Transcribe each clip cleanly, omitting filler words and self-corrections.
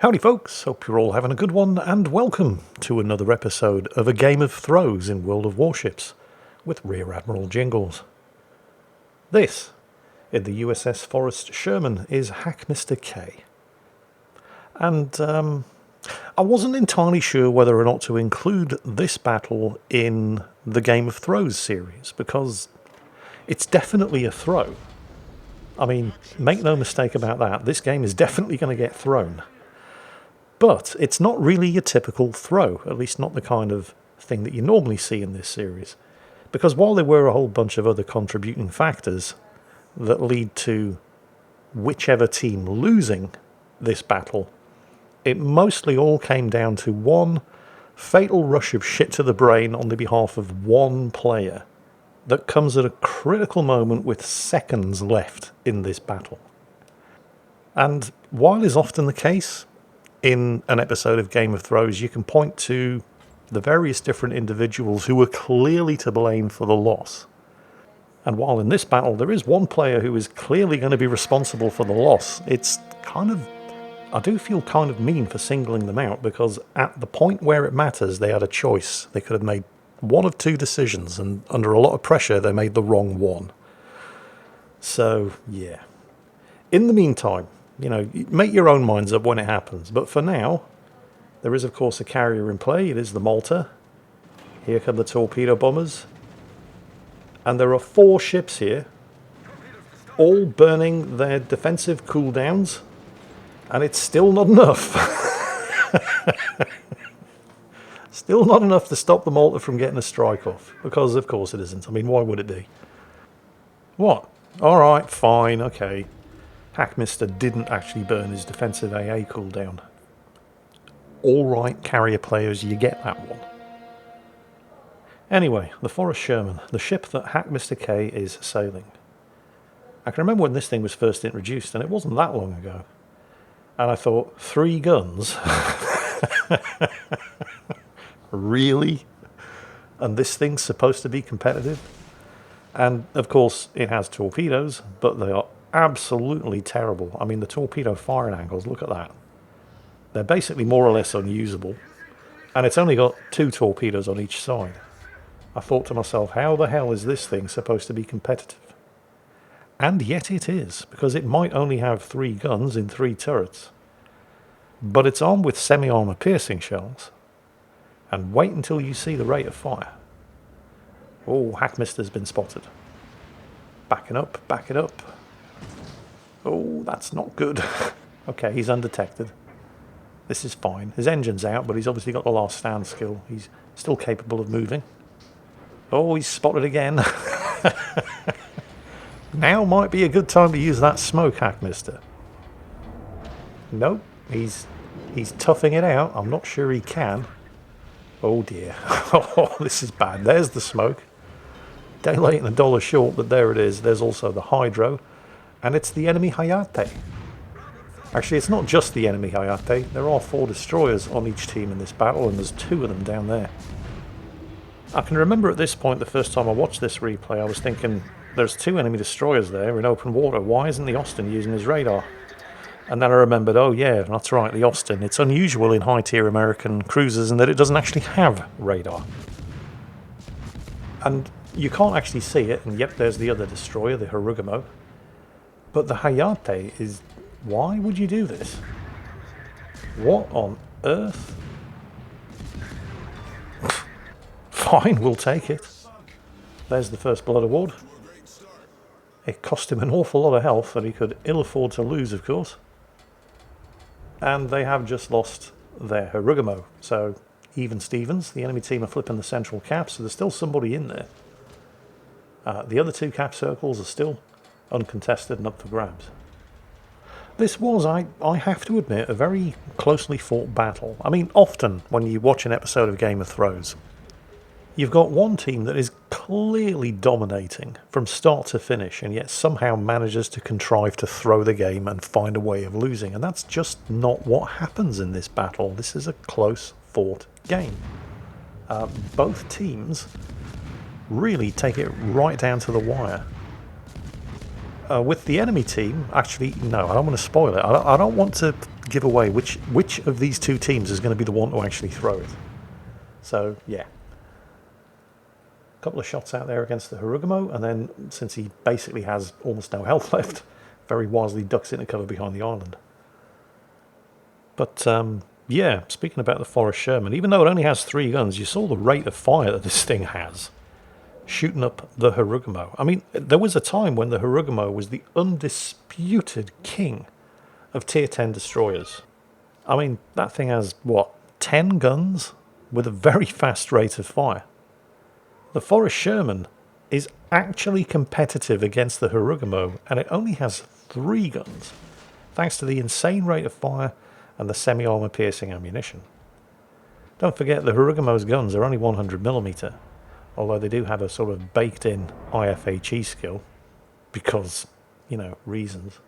Howdy folks, hope you're all having a good one, and welcome to another episode of A Game of Throws in World of Warships with Rear Admiral Jingles. This, in the USS Forrest Sherman, is Hack Mr. K. And I wasn't entirely sure whether or not to include this battle in the Game of Throws series, because it's definitely a throw. I mean, make no mistake about that, this game is definitely going to get thrown. But it's not really a typical throw, at least not the kind of thing that you normally see in this series. Because while there were a whole bunch of other contributing factors that lead to whichever team losing this battle, it mostly all came down to one fatal rush of shit to the brain on the behalf of one player that comes at a critical moment with seconds left in this battle. And while is often the case in an episode of Game of Throws, you can point to the various different individuals who were clearly to blame for the loss. And while in this battle there is one player who is clearly going to be responsible for the loss, it's kind of, I do feel kind of mean for singling them out, because at the point where it matters they had a choice. They could have made one of two decisions, and under a lot of pressure they made the wrong one. So yeah. In the meantime, you know, make your own minds up when it happens. But for now, there is, of course, a carrier in play. It is the Malta. Here come the torpedo bombers. And there are 4 ships here, all burning their defensive cooldowns. And it's still not enough. Still not enough to stop the Malta from getting a strike off. Because, of course, it isn't. I mean, why would it be? What? All right, fine, okay. Hackmister didn't actually burn his defensive AA cooldown. Alright, carrier players, you get that one. Anyway, the Forrest Sherman, the ship that Hackmister K is sailing. I can remember when this thing was first introduced, and it wasn't that long ago. And I thought, 3 guns? Really? And this thing's supposed to be competitive? And, of course, it has torpedoes, but they are absolutely terrible. I mean, the torpedo firing angles, look at that. They're basically more or less unusable. And it's only got 2 torpedoes on each side. I thought to myself, how the hell is this thing supposed to be competitive? And yet it is, because it might only have 3 guns in 3 turrets. But it's armed with semi-armor piercing shells. And wait until you see the rate of fire. Oh, Hackmister's been spotted. Backing up, backing up. Oh, that's not good. Okay, he's undetected. This is fine. His engine's out, but he's obviously got the last stand skill. He's still capable of moving. Oh, he's spotted again. Now might be a good time to use that smoke, Hackmister. Nope, he's toughing it out. I'm not sure he can. Oh dear. Oh, this is bad. There's the smoke. Day late and a dollar short, but there it is. There's also the hydro. And it's the enemy Hayate. Actually, it's not just the enemy Hayate. There are 4 destroyers on each team in this battle, and there's 2 of them down there. I can remember at this point, the first time I watched this replay, I was thinking, there's 2 enemy destroyers there in open water. Why isn't the Austin using his radar? And then I remembered, oh yeah, that's right, the Austin. It's unusual in high-tier American cruisers in that it doesn't actually have radar. And you can't actually see it, and yep, there's the other destroyer, the Harugamo. But the Hayate is... Why would you do this? What on earth? Fine, we'll take it. There's the first blood award. It cost him an awful lot of health that he could ill afford to lose, of course. And they have just lost their Harugamo. So, even Stevens, the enemy team are flipping the central cap, so there's still somebody in there. The other 2 cap circles are still uncontested and up for grabs. This was, I have to admit, a very closely fought battle. I mean, often when you watch an episode of Game of Thrones, you've got one team that is clearly dominating from start to finish, and yet somehow manages to contrive to throw the game and find a way of losing. And that's just not what happens in this battle. This is a close fought game. Both teams really take it right down to the wire. With the enemy team, actually, no, I don't want to spoil it. I don't want to give away which of these two teams is going to be the one to actually throw it. So, yeah. A couple of shots out there against the Harugumo, and then, since he basically has almost no health left, very wisely ducks into cover behind the island. But, yeah, speaking about the Forest Sherman, even though it only has 3 guns, you saw the rate of fire that this thing has, shooting up the Harugumo. I mean, there was a time when the Harugumo was the undisputed king of Tier 10 destroyers. I mean, that thing has, what, 10 guns with a very fast rate of fire. The Forest Sherman is actually competitive against the Harugumo, and it only has 3 guns, thanks to the insane rate of fire and the semi-armor piercing ammunition. Don't forget, the Harugumo's guns are only 100mm, although they do have a sort of baked-in IFHE skill, because, you know, reasons.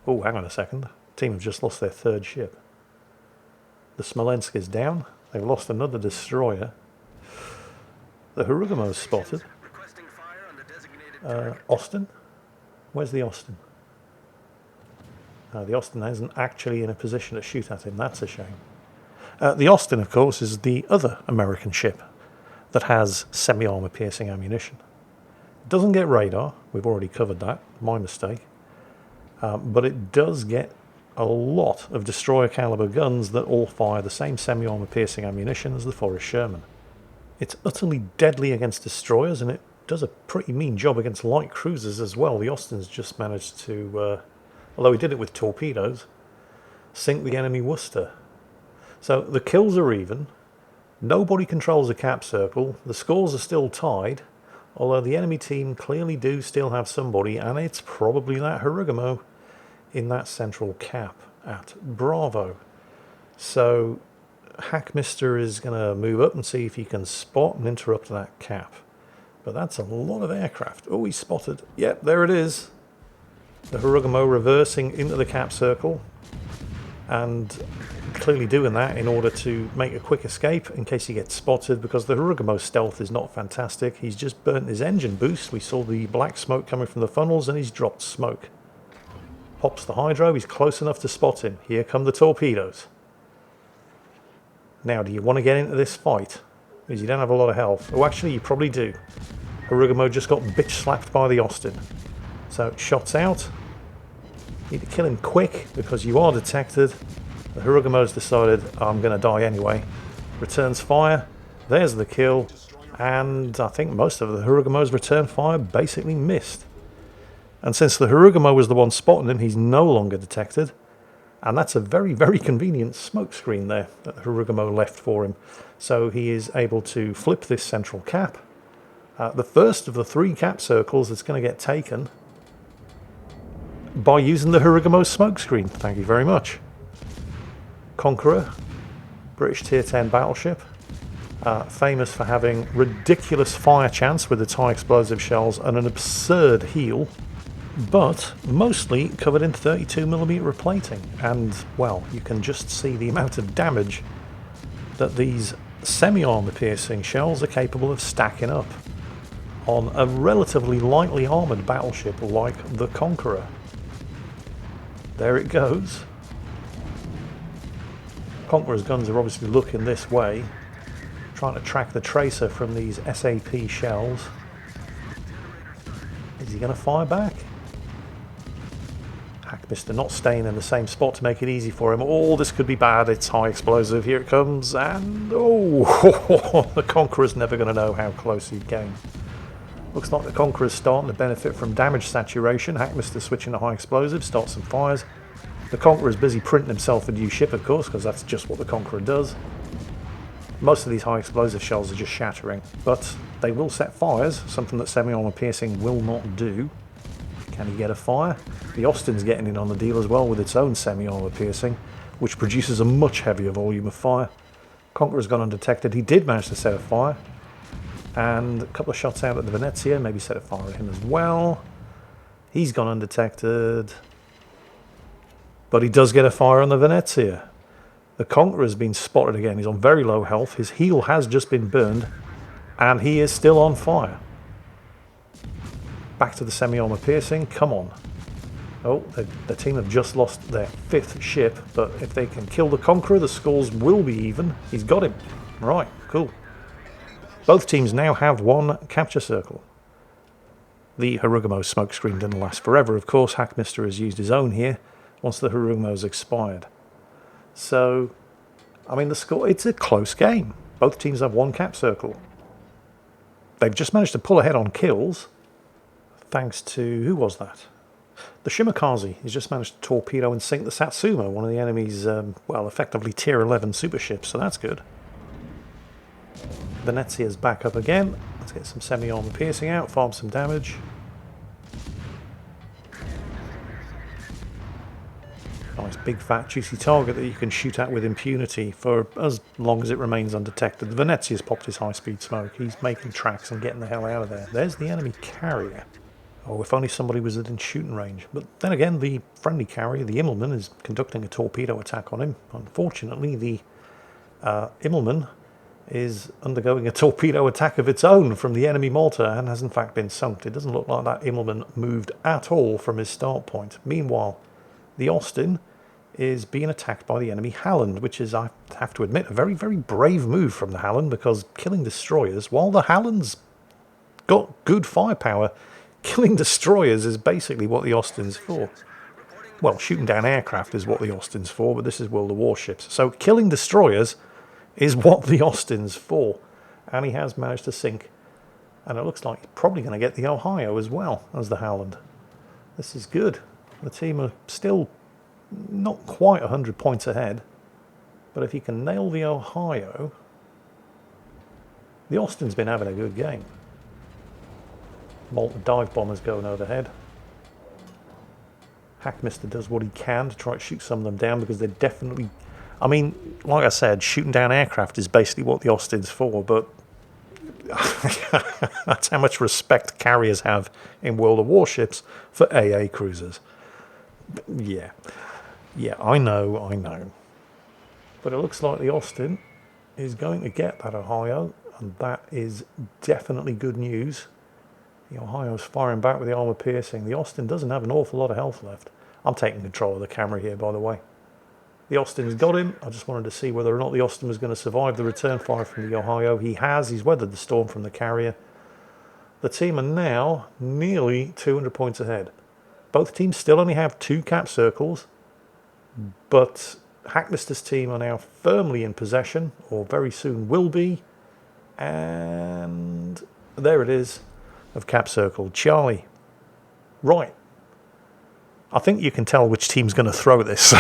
Oh, hang on a second. The team have just lost their 3rd ship. The Smolensk is down. They've lost another destroyer. The Harugumo's spotted. Austin? Where's the Austin? The Austin isn't actually in a position to shoot at him. That's a shame. The Austin, of course, is the other American ship that has semi-armor piercing ammunition. It doesn't get radar. We've already covered that. My mistake. But it does get a lot of destroyer caliber guns that all fire the same semi-armor piercing ammunition as the Forest Sherman. It's utterly deadly against destroyers, and it does a pretty mean job against light cruisers as well. The Austin's just managed to, although he did it with torpedoes, sink the enemy Worcester. So the kills are even. Nobody controls a cap circle. The scores are still tied, although the enemy team clearly do still have somebody, and it's probably that Harugumo in that central cap at Bravo. So Hackmister is going to move up and see if he can spot and interrupt that cap. But that's a lot of aircraft. Oh, he's spotted. Yep, there it is. The Harugumo reversing into the cap circle, and clearly doing that in order to make a quick escape in case he gets spotted, because the Harugumo's stealth is not fantastic. He's just burnt his engine boost. We saw the black smoke coming from the funnels, and he's dropped smoke. Pops the hydro. He's close enough to spot him. Here come the torpedoes. Now, do you want to get into this fight? Because you don't have a lot of health. Oh, actually, you probably do. Harugumo just got bitch slapped by the Austin. So, shots out. Need to kill him quick, because you are detected. The Harugumo's decided, I'm going to die anyway. Returns fire. There's the kill. And I think most of the Harugumo's return fire basically missed. And since the Harugumo was the one spotting him, he's no longer detected. And that's a very, very convenient smoke screen there that Harugumo left for him. So he is able to flip this central cap. The first of the 3 cap circles that's going to get taken by using the Harugumo smoke screen. Thank you very much. Conqueror, British Tier 10 battleship. Famous for having ridiculous fire chance with its high explosive shells and an absurd heal, but mostly covered in 32mm replating. And, well, you can just see the amount of damage that these semi-armor piercing shells are capable of stacking up on a relatively lightly armoured battleship like the Conqueror. There it goes. Conqueror's guns are obviously looking this way, trying to track the tracer from these SAP shells. Is he going to fire back? Hackmister not staying in the same spot to make it easy for him. Oh, this could be bad. It's high explosive. Here it comes. And, oh, the Conqueror's never going to know how close he came. Looks like the Conqueror's starting to benefit from damage saturation. Hackmister switching to high explosive, starts some fires. The Conqueror's busy printing himself a new ship, of course, because that's just what the Conqueror does. Most of these high explosive shells are just shattering, but they will set fires, something that semi-armor piercing will not do. Can he get a fire? The Austin's getting in on the deal as well with its own semi-armor piercing, which produces a much heavier volume of fire. Conqueror's gone undetected. He did manage to set a fire, and a couple of shots out at the Venezia, maybe set a fire at him as well. He's gone undetected, but he does get a fire on the Venezia. The Conqueror's been spotted again. He's on very low health. His heel has just been burned, and he is still on fire. Back to the semi-armor piercing. Come on. Oh, the team have just lost their 5th ship, but if they can kill the Conqueror, the scores will be even. He's got him. Right, cool. Both teams now have 1 capture circle. The Harugumo smokescreen didn't last forever, of course. Hackmister has used his own here once the Harugumo's expired. So, I mean, the score, it's a close game. Both teams have 1 cap circle. They've just managed to pull ahead on kills, thanks to, who was that? The Shimakaze. He's just managed to torpedo and sink the Satsuma, one of the enemy's, well, effectively tier 11 super ships, so that's good. Venezia's back up again. Let's get some semi-armor piercing out, farm some damage. Nice big fat juicy target that you can shoot at with impunity for as long as it remains undetected. The Venezia's popped his high-speed smoke. He's making tracks and getting the hell out of there. There's the enemy carrier. Oh, if only somebody was within shooting range. But then again, the friendly carrier, the Immelmann, is conducting a torpedo attack on him. Unfortunately, the Immelmann is undergoing a torpedo attack of its own from the enemy mortar and has in fact been sunk. It doesn't look like that Immelmann moved at all from his start point. Meanwhile, the Austin is being attacked by the enemy Halland, which is, I have to admit, a very, very brave move from the Halland, because killing destroyers, while the Halland's got good firepower, killing destroyers is basically what the Austin's for. Well, shooting down aircraft is what the Austin's for, but this is World of Warships. So killing destroyers is what the Austin's for. And he has managed to sink. And it looks like he's probably going to get the Ohio as well as the Howland. This is good. The team are still not quite 100 points ahead. But if he can nail the Ohio, the Austin's been having a good game. Molten dive bombers going overhead. Hackmister does what he can to try to shoot some of them down, because they're definitely... I mean, like I said, shooting down aircraft is basically what the Austin's for, but that's how much respect carriers have in World of Warships for AA cruisers. Yeah, I know. But it looks like the Austin is going to get that Ohio, and that is definitely good news. The Ohio's firing back with the armor piercing. The Austin doesn't have an awful lot of health left. I'm taking control of the camera here, by the way. The Austin's got him. I just wanted to see whether or not the Austin was going to survive the return fire from the Ohio. He has. He's weathered the storm from the carrier. The team are now nearly 200 points ahead. Both teams still only have 2 cap circles, but Hackmister's team are now firmly in possession, or very soon will be. And there it is, of cap circle. Charlie. Right. I think you can tell which team's going to throw this.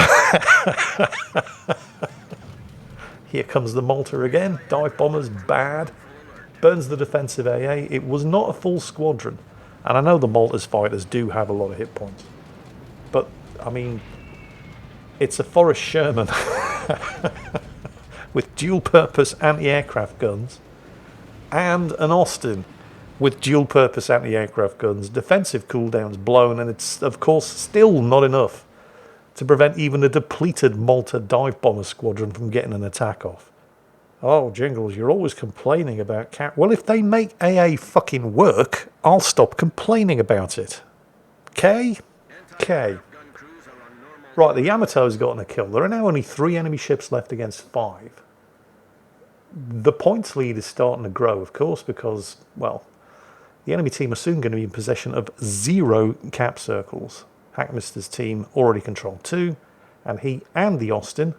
Here comes the Malta again. Dive bombers, bad. Burns the defensive AA. It was not a full squadron. And I know the Malta's fighters do have a lot of hit points. But, I mean, it's a Forrest Sherman with dual-purpose anti-aircraft guns and an Austin with dual-purpose anti-aircraft guns, defensive cooldowns blown, and it's, of course, still not enough to prevent even a depleted Malta dive bomber squadron from getting an attack off. Oh, Jingles, you're always complaining about cat. Well, if they make AA fucking work, I'll stop complaining about it. Okay? Okay. Right, the Yamato's gotten a kill. There are now only 3 enemy ships left against 5. The points lead is starting to grow, of course, because, well, the enemy team are soon going to be in possession of 0 cap circles. Hackmister's team already control 2, and he and the Austin.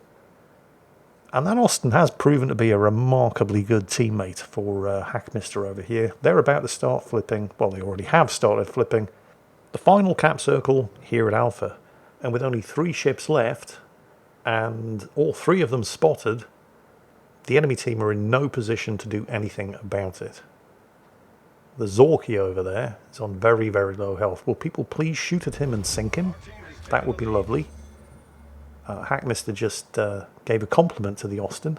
And that Austin has proven to be a remarkably good teammate for Hackmister over here. They're about to start flipping, well, they already have started flipping, the final cap circle here at Alpha. And with only 3 ships left, and all 3 of them spotted, the enemy team are in no position to do anything about it. The Zorky over there is on very, very low health. Will people please shoot at him and sink him? That would be lovely. Hackmister just gave a compliment to the Austin.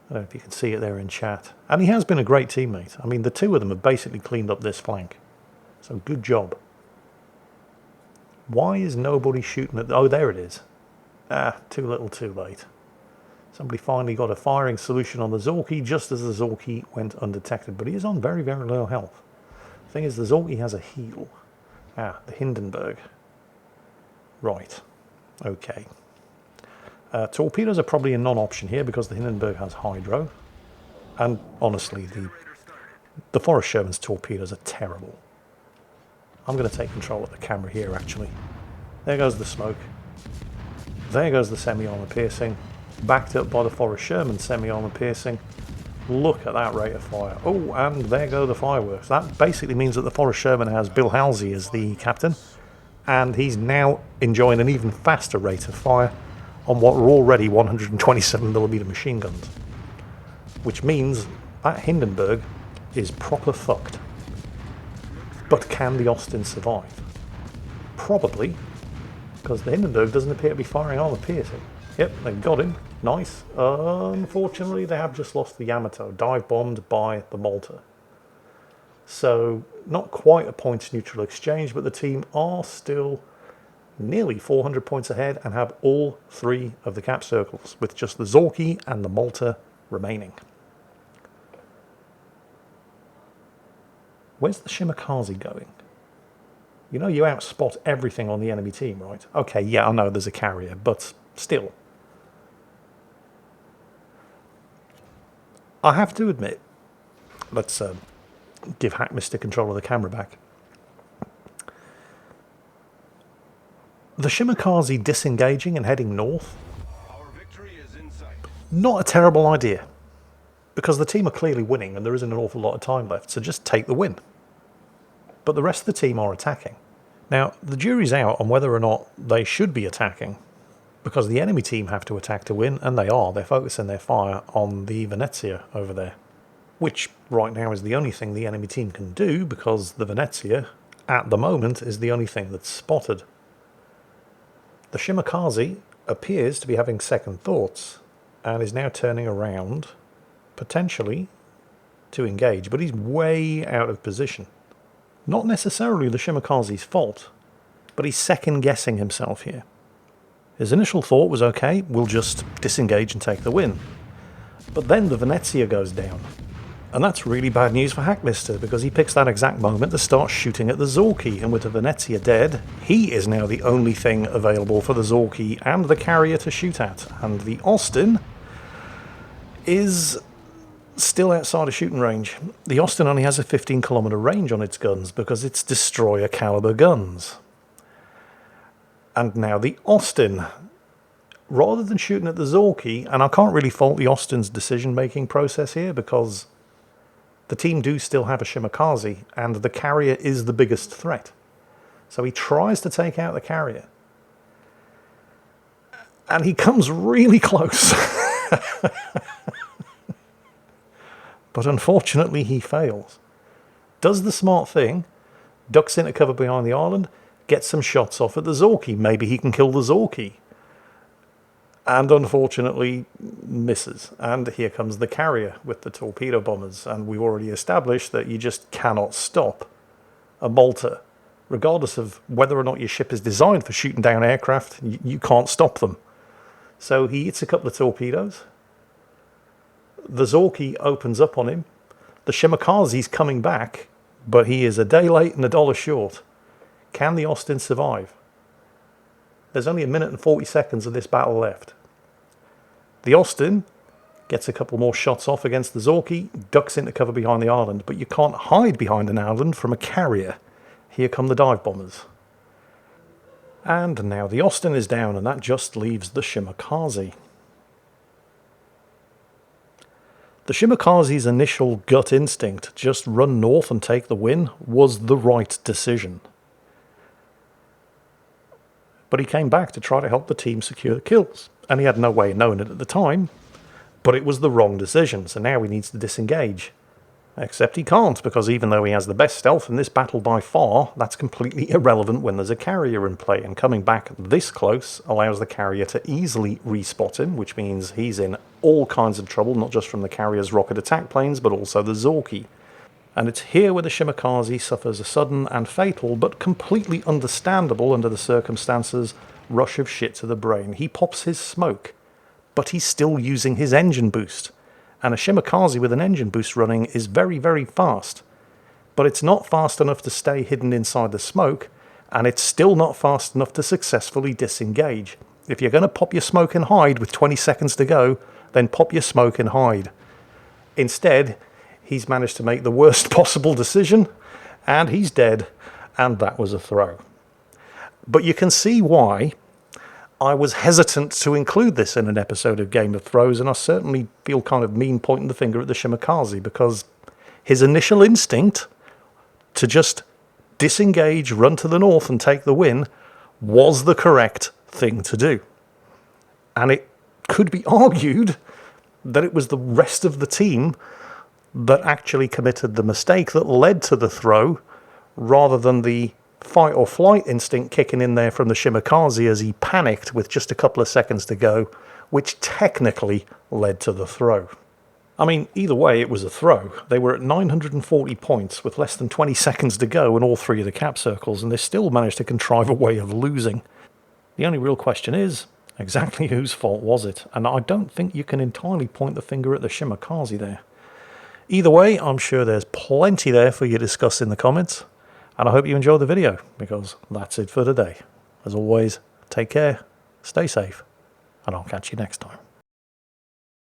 I don't know if you can see it there in chat. And he has been a great teammate. I mean, the 2 of them have basically cleaned up this flank. So good job. Why is nobody shooting at... Oh, there it is. Too little too late. Somebody finally got a firing solution on the Zorky just as the Zorky went undetected. But he is on very, very low health. The thing is, the Zorky has a heal. The Hindenburg. Right. Okay. Torpedoes are probably a non-option here because the Hindenburg has hydro. And honestly, the Forrest Sherman's torpedoes are terrible. I'm going to take control of the camera here, actually. There goes the smoke. There goes the semi-armor piercing. Backed up by the Forrest Sherman semi-armor piercing. Look at that rate of fire. Oh, and there go the fireworks. That basically means that the Forrest Sherman has Bill Halsey as the captain. And he's now enjoying an even faster rate of fire on what are already 127mm machine guns. Which means that Hindenburg is proper fucked. But can the Austin survive? Probably, because the Hindenburg doesn't appear to be firing armor piercing. Yep, they've got him. Nice. Unfortunately, they have just lost the Yamato, dive bombed by the Malta. So, not quite a points neutral exchange, but the team are still nearly 400 points ahead and have all three of the cap circles, with just the Zorki and the Malta remaining. Where's the Shimakaze going? You know you outspot everything on the enemy team, right? Okay, yeah, I know there's a carrier, but still. I have to admit, let's give Hackmister control of the camera back. The Shimakaze disengaging and heading north, not a terrible idea. Because the team are clearly winning and there isn't an awful lot of time left, so just take the win. But the rest of the team are attacking. Now, the jury's out on whether or not they should be attacking, because the enemy team have to attack to win, and they are. They're focusing their fire on the Venezia over there, which right now is the only thing the enemy team can do, because the Venezia, at the moment, is the only thing that's spotted. The Shimakaze appears to be having second thoughts, and is now turning around, potentially, to engage, but he's way out of position. Not necessarily the Shimakaze's fault, but he's second-guessing himself here. His initial thought was, okay, we'll just disengage and take the win. But then the Venezia goes down. And that's really bad news for Hackmister, because he picks that exact moment to start shooting at the Zorki, and with the Venezia dead, he is now the only thing available for the Zorki and the carrier to shoot at. And the Austin is still outside of shooting range. The Austin only has a 15-kilometer range on its guns because it's destroyer caliber guns. And now the Austin, rather than shooting at the Zorki, and I can't really fault the Austin's decision-making process here because the team do still have a Shimakaze and the carrier is the biggest threat. So he tries to take out the carrier. And he comes really close. But unfortunately he fails. Does the smart thing, ducks into cover behind the island, gets some shots off at the Zorki. Maybe he can kill the Zorki. And unfortunately misses. And here comes the carrier with the torpedo bombers. And we've already established that you just cannot stop a Malta. Regardless of whether or not your ship is designed for shooting down aircraft, you can't stop them. So he hits a couple of torpedoes. The Zorki opens up on him. The Shimakaze's coming back, but he is a day late and $1 short. Can the Austin survive? There's only 1 minute and 40 seconds of this battle left. The Austin gets a couple more shots off against the Zorki, ducks into cover behind the island, but you can't hide behind an island from a carrier. Here come the dive bombers. And now the Austin is down, and that just leaves the Shimakaze. The Shimakaze's initial gut instinct, just run north and take the win, was the right decision. But he came back to try to help the team secure the kills, and he had no way of knowing it at the time, but it was the wrong decision, so now he needs to disengage. Except he can't, because even though he has the best stealth in this battle by far, that's completely irrelevant when there's a carrier in play, and coming back this close allows the carrier to easily respot him, which means he's in all kinds of trouble, not just from the carrier's rocket attack planes, but also the Zorki. And it's here where the Shimakaze suffers a sudden and fatal, but completely understandable under the circumstances, rush of shit to the brain. He pops his smoke, but he's still using his engine boost. And a Shimakaze with an engine boost running is very, very fast. But it's not fast enough to stay hidden inside the smoke, and it's still not fast enough to successfully disengage. If you're going to pop your smoke and hide with 20 seconds to go, then pop your smoke and hide. Instead, he's managed to make the worst possible decision, and he's dead, and that was a throw. But you can see why I was hesitant to include this in an episode of Game of Throws, and I certainly feel kind of mean pointing the finger at the Shimakaze, because his initial instinct to just disengage, run to the north and take the win was the correct thing to do. And it could be argued that it was the rest of the team that actually committed the mistake that led to the throw, rather than the fight or flight instinct kicking in there from the Shimakaze as he panicked with just a couple of seconds to go, which technically led to the throw. I mean, either way, it was a throw. They were at 940 points with less than 20 seconds to go in all three of the cap circles, and they still managed to contrive a way of losing. The only real question is, exactly whose fault was it? And I don't think you can entirely point the finger at the Shimakaze there. Either way, I'm sure there's plenty there for you to discuss in the comments. And I hope you enjoyed the video, because that's it for today. As always, take care, stay safe, and I'll catch you next time.